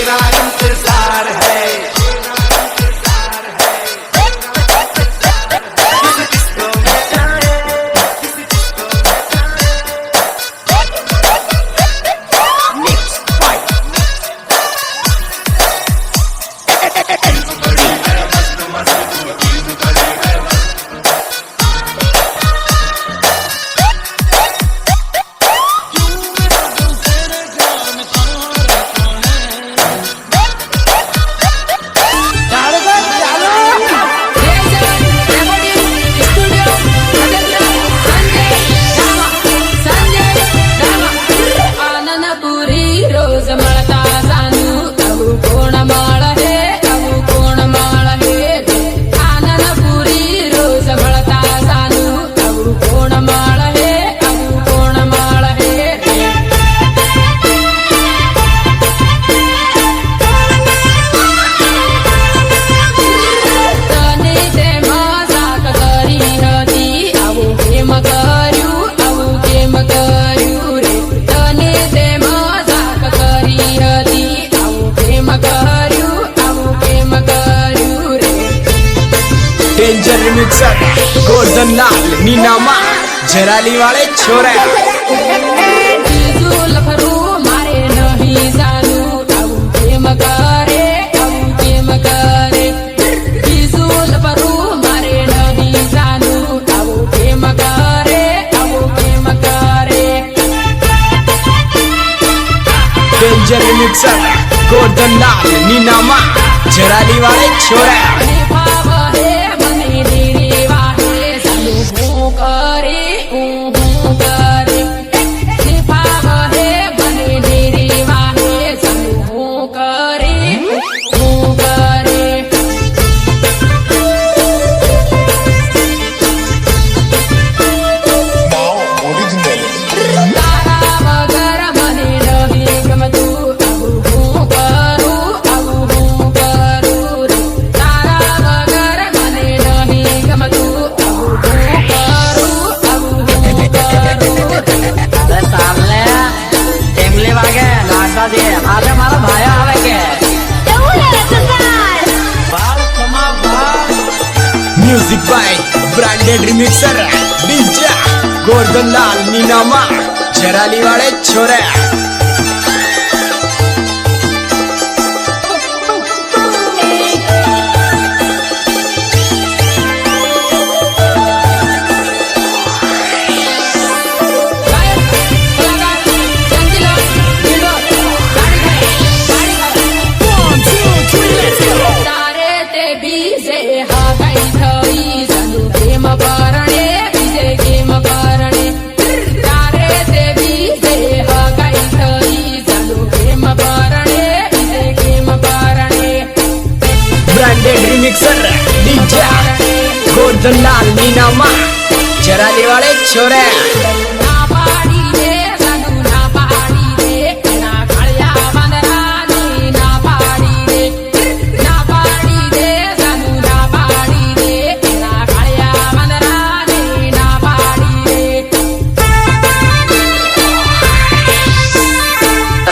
तेरा इंतजार है। डेंजर रिमिक्सर गोल्डन लाल नीनामा जराली वाले छोरे मारे नहीं जानू अब प्रेम करे बिजुल परू मारे नहीं जानू अब प्रेम करे डेंजर रिमिक्सर गोल्डन लाल नीनामा जराली वाले छोरे આજે મારા ભાઈ આવે કે music by branded remixer DJ golden Lal नीनामा जराली वाले छोरे branded remixer DJ golden Lal नीनामा जराली वाले छोरे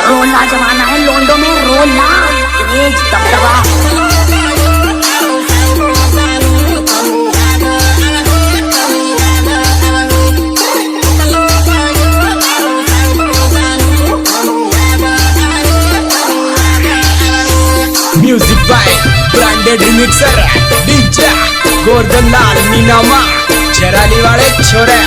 रोला जमाना है लोंडो में रोला तेज दबदबा music by branded remixer DJ golden Lal नीनामा जराली वाले छोरे